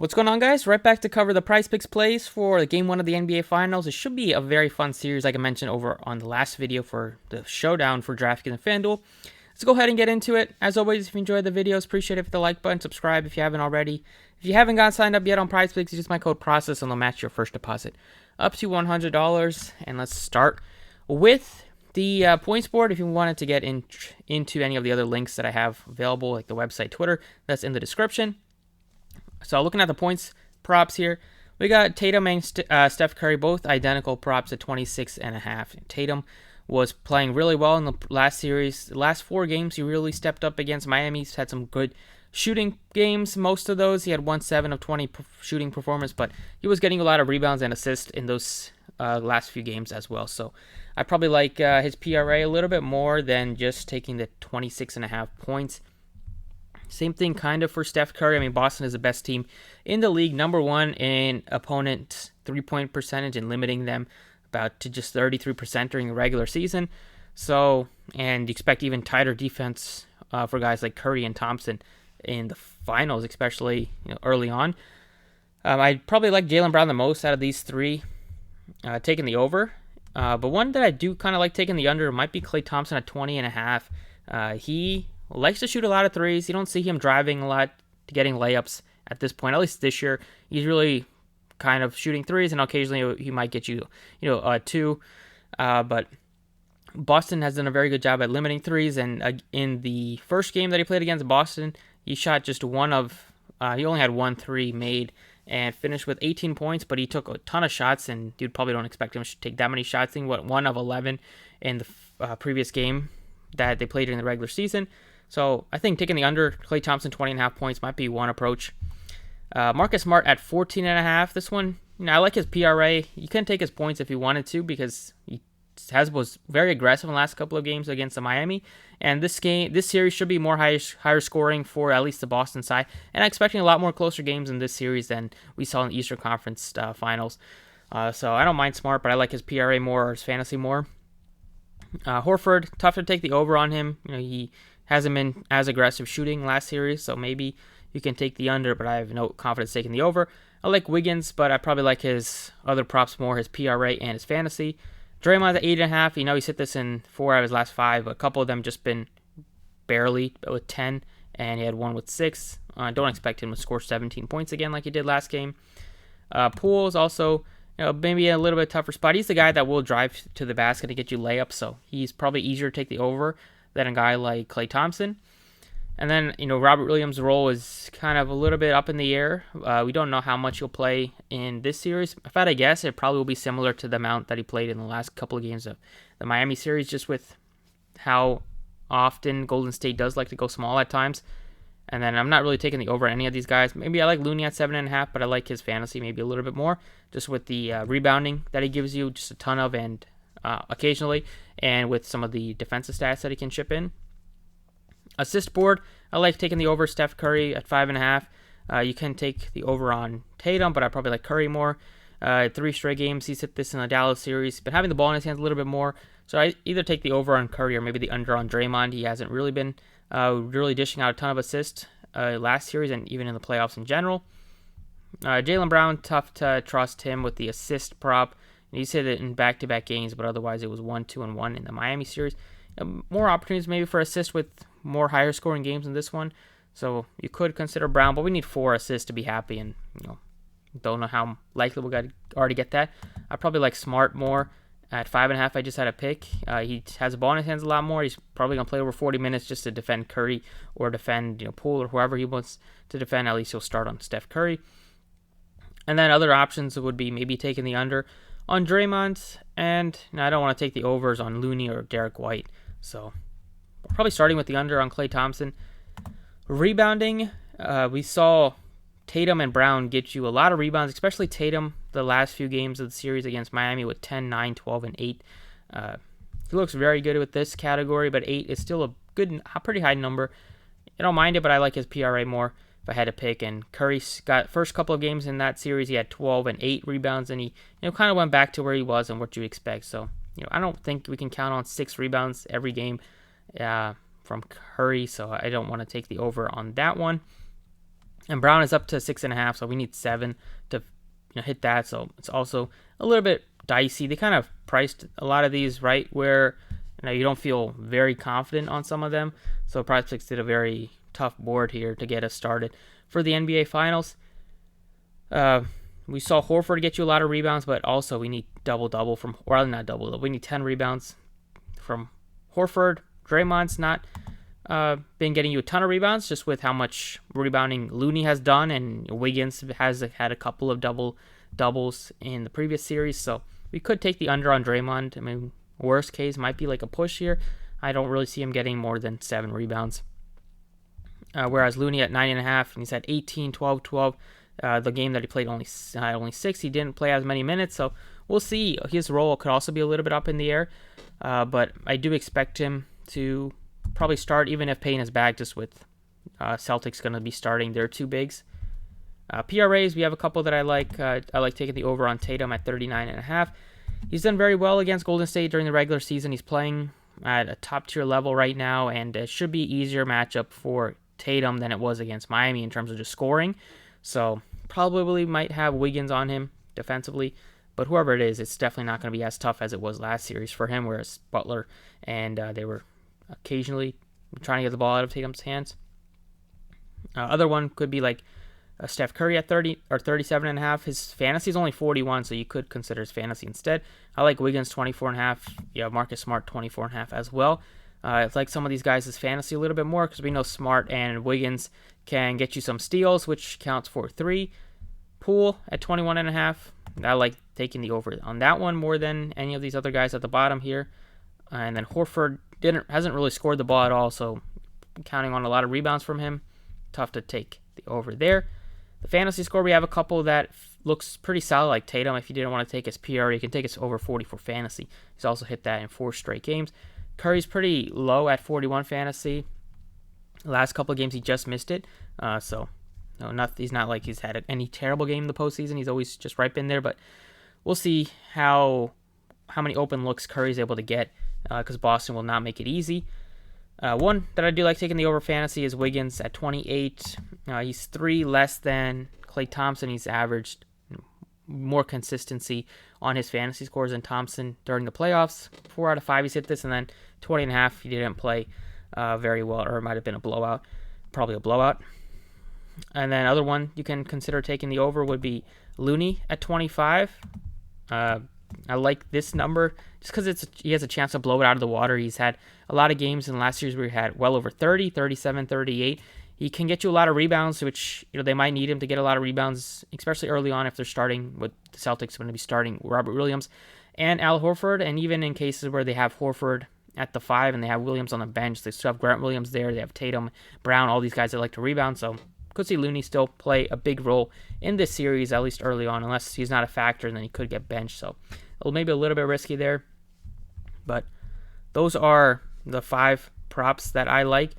What's going on, guys? Right back to cover the Prizepicks plays for Game 1 of the NBA Finals. It should be a very fun series, like I mentioned over on the last video for the showdown for DraftKings and FanDuel. Let's go ahead and get into it. As always, if you enjoyed the videos, appreciate it. Hit the like button, subscribe if you haven't already. If you haven't gotten signed up yet on Prizepicks, use my code PROCESS and they'll match your first deposit up to $100. And let's start with the points board. If you wanted to get into any of the other links that I have available, like the website, Twitter, that's in the description. So looking at the points props here, we got Tatum and Steph Curry, both identical props at 26.5. Tatum was playing really well in the last series. The last 4 games, he really stepped up against Miami. He's had some good shooting games. Most of those, he had 7 of 20 shooting performance, but he was getting a lot of rebounds and assists in those last few games as well. So I probably like his PRA a little bit more than just taking the 26.5 points. Same thing kind of for Steph Curry. I mean, Boston is the best team in the league, number 1 in opponent three-point percentage and limiting them about to just 33% during the regular season. So, and you expect even tighter defense for guys like Curry and Thompson in the finals, especially early on. I'd probably like Jaylen Brown the most out of these 3, taking the over. But one that I do kind of like taking the under might be Klay Thompson at 20.5. He likes to shoot a lot of threes. You don't see him driving a lot to getting layups at this point. At least this year, he's really kind of shooting threes, and occasionally he might get you, 2. But Boston has done a very good job at limiting threes. And in the first game that he played against Boston, he shot just he only had 1 3 made and finished with 18 points. But he took a ton of shots, and you probably don't expect him to take that many shots. He went 1 of 11 in the previous game that they played during the regular season. So I think taking the under, Klay Thompson 20.5 points might be one approach. Marcus Smart at 14.5. This one, I like his PRA. You can take his points if you wanted to because he was very aggressive in the last couple of games against the Miami. And this series should be more higher scoring for at least the Boston side. And I'm expecting a lot more closer games in this series than we saw in the Eastern Conference Finals. So I don't mind Smart, but I like his PRA more or his fantasy more. Horford, tough to take the over on him. He hasn't been as aggressive shooting last series, so maybe you can take the under, but I have no confidence taking the over. I like Wiggins, but I probably like his other props more, his PRA and his fantasy. Draymond at 8.5. He's hit this in 4 out of his last 5. A couple of them just been barely with 10, and he had 1 with 6. I don't expect him to score 17 points again like he did last game. Poole is also maybe a little bit tougher spot. He's the guy that will drive to the basket to get you layups, so he's probably easier to take the over than a guy like Klay Thompson. And then, Robert Williams' role is kind of a little bit up in the air. We don't know how much he'll play in this series. If I had to guess, it probably will be similar to the amount that he played in the last couple of games of the Miami series, just with how often Golden State does like to go small at times. And then I'm not really taking the over on any of these guys. Maybe I like Looney at 7.5, but I like his fantasy maybe a little bit more, just with the rebounding that he gives you just a ton of, and occasionally, and with some of the defensive stats that he can chip in. Assist board, I like taking the over Steph Curry at 5.5. You can take the over on Tatum, but I probably like Curry more. 3 straight games, he's hit this in the Dallas series, but having the ball in his hands a little bit more. So I either take the over on Curry or maybe the under on Draymond. He hasn't really been really dishing out a ton of assists last series and even in the playoffs in general. Jaylen Brown, tough to trust him with the assist prop. He's hit it in back-to-back games, but otherwise it was 1, 2, and 1 in the Miami series. More opportunities maybe for assists with more higher scoring games in this one. So you could consider Brown, but we need 4 assists to be happy, and don't know how likely we'll already get that. I probably like Smart more at 5.5. I just had a pick. He has a ball in his hands a lot more. He's probably gonna play over 40 minutes just to defend Curry or defend Poole or whoever he wants to defend. At least he'll start on Steph Curry. And then other options would be maybe taking the under on Draymond, and I don't want to take the overs on Looney or Derek White. So we're probably starting with the under on Klay Thompson. Rebounding, we saw Tatum and Brown get you a lot of rebounds, especially Tatum the last few games of the series against Miami with 10, 9, 12, and 8. He looks very good with this category, but 8 is still a pretty high number. I don't mind it, but I like his PRA more if I had to pick. And Curry's got first couple of games in that series, he had 12 and 8 rebounds, and he kind of went back to where he was and what you expect. So I don't think we can count on 6 rebounds every game from Curry, so I don't want to take the over on that one. And Brown is up to 6.5, so we need 7 to hit that. So it's also a little bit dicey. They kind of priced a lot of these right where you don't feel very confident on some of them. So Prizepicks did a very tough board here to get us started for the NBA Finals. We saw Horford get you a lot of rebounds, but also we need double-double from, or rather not double-double, we need 10 rebounds from Horford. Draymond's not been getting you a ton of rebounds, just with how much rebounding Looney has done, and Wiggins has had a couple of doubles in the previous series, so we could take the under on Draymond. I mean, worst case might be like a push here. I don't really see him getting more than 7 rebounds. Whereas Looney at 9.5, and he's at 18, 12, 12. The game that he played only 6. He didn't play as many minutes, so we'll see. His role could also be a little bit up in the air, but I do expect him to probably start, even if Payne is back, just with Celtics going to be starting their 2 bigs. PRAs, we have a couple that I like. I like taking the over on Tatum at 39.5. He's done very well against Golden State during the regular season. He's playing at a top-tier level right now, and it should be an easier matchup for Tatum than it was against Miami in terms of just scoring. So probably might have Wiggins on him defensively, but whoever it is, it's definitely not going to be as tough as it was last series for him, whereas Butler and they were occasionally trying to get the ball out of Tatum's hands. Other one could be like Steph Curry at 30 or 37.5. His fantasy is only 41, so you could consider his fantasy instead. I like Wiggins 24.5. Yeah, Marcus Smart 24.5 as well. It's like some of these guys' fantasy a little bit more because we know Smart and Wiggins can get you some steals, which counts for 3. Poole at 21.5. I like taking the over on that one more than any of these other guys at the bottom here. And then Horford hasn't really scored the ball at all, so counting on a lot of rebounds from him. Tough to take the over there. The fantasy score, we have a couple that looks pretty solid, like Tatum. If you didn't want to take his PR, you can take his over 40 for fantasy. He's also hit that in 4 straight games. Curry's pretty low at 41 fantasy. The last couple of games, he just missed it. He's not like he's had any terrible game in the postseason. He's always just right in there, but we'll see how many open looks Curry's able to get because Boston will not make it easy. One that I do like taking the over fantasy is Wiggins at 28. He's 3 less than Klay Thompson. He's averaged more consistency on his fantasy scores than Thompson during the playoffs. 4 out of 5 he's hit this, and then 20.5 he didn't play very well, or it might have been a blowout. Probably a blowout. And then other one you can consider taking the over would be Looney at 25. I like this number just because he has a chance to blow it out of the water. He's had a lot of games in last year's where he had well over 30, 37, 38. He can get you a lot of rebounds, which they might need him to get a lot of rebounds, especially early on if they're starting with the Celtics going to be starting Robert Williams and Al Horford. And even in cases where they have Horford at the 5 and they have Williams on the bench, they still have Grant Williams there. They have Tatum, Brown, all these guys that like to rebound. So could see Looney still play a big role in this series, at least early on, unless he's not a factor, and then he could get benched. So maybe a little bit risky there. But those are the 5 props that I like,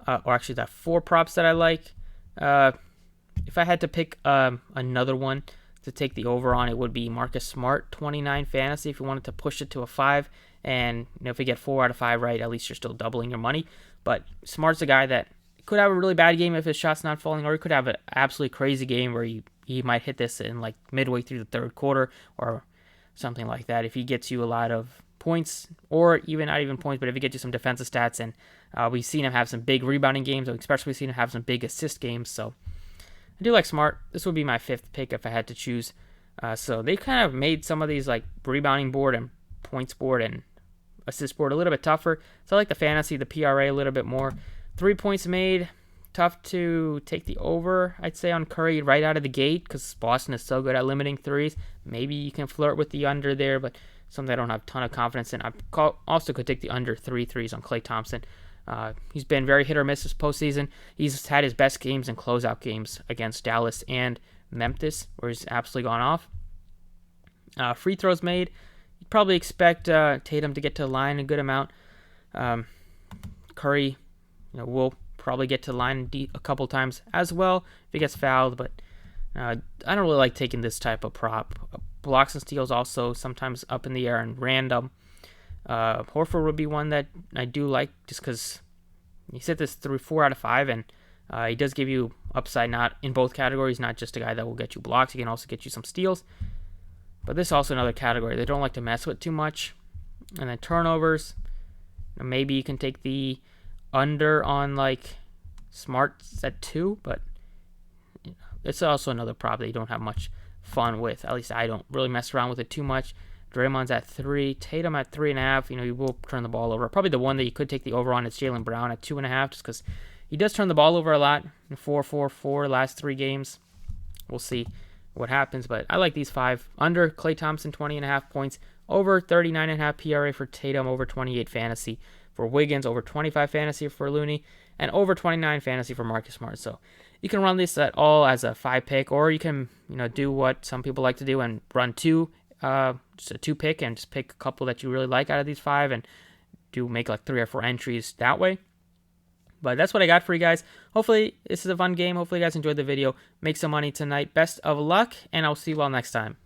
or actually the 4 props that I like. If I had to pick another one to take the over on, it would be Marcus Smart, 29 fantasy. If you wanted to push it to a 5, and if you get 4 out of 5 right, at least you're still doubling your money. But Smart's a guy that could have a really bad game if his shot's not falling, or he could have an absolutely crazy game where he might hit this in like midway through the third quarter or something like that. If he gets you a lot of points, or even not even points, but if he gets you some defensive stats, and we've seen him have some big rebounding games, especially we've seen him have some big assist games. So I do like Smart. This would be my 5th pick if I had to choose. So they kind of made some of these like rebounding board and points board and assist board a little bit tougher. So I like the fantasy, the PRA a little bit more. 3 points made, tough to take the over, I'd say, on Curry right out of the gate because Boston is so good at limiting threes. Maybe you can flirt with the under there, but something I don't have a ton of confidence in. I also could take the under 3 threes on Klay Thompson. He's been very hit or miss this postseason. He's had his best games and closeout games against Dallas and Memphis, where he's absolutely gone off. Free throws made, you'd probably expect Tatum to get to the line a good amount. Curry, will probably get to the line a couple times as well if he gets fouled, but I don't really like taking this type of prop. Blocks and steals also sometimes up in the air and random. Horford would be one that I do like just because he hit this through 4 out of 5, and he does give you upside, not in both categories, not just a guy that will get you blocks. He can also get you some steals. But this is also another category they don't like to mess with too much. And then turnovers. Maybe you can take the under on like Smart's at 2, but it's also another prop that you don't have much fun with. At least I don't really mess around with it too much. Draymond's at 3, Tatum at 3.5. He will turn the ball over. Probably the one that you could take the over on is Jaylen Brown at 2.5, just because he does turn the ball over a lot. 4-4-4 last 3 games. We'll see what happens, but I like these 5. Under Klay Thompson, 20.5 points. Over 39.5 PRA for Tatum. Over 28 fantasy for Wiggins. Over 25 fantasy for Looney. And over 29 fantasy for Marcus Smart. So you can run this at all as a 5 pick, or you can do what some people like to do and run 2. Just a 2 pick and just pick a couple that you really like out of these 5 and make like 3 or 4 entries that way. But that's what I got for you guys. Hopefully this is a fun game. Hopefully you guys enjoyed the video. Make some money tonight. Best of luck, and I'll see you all next time.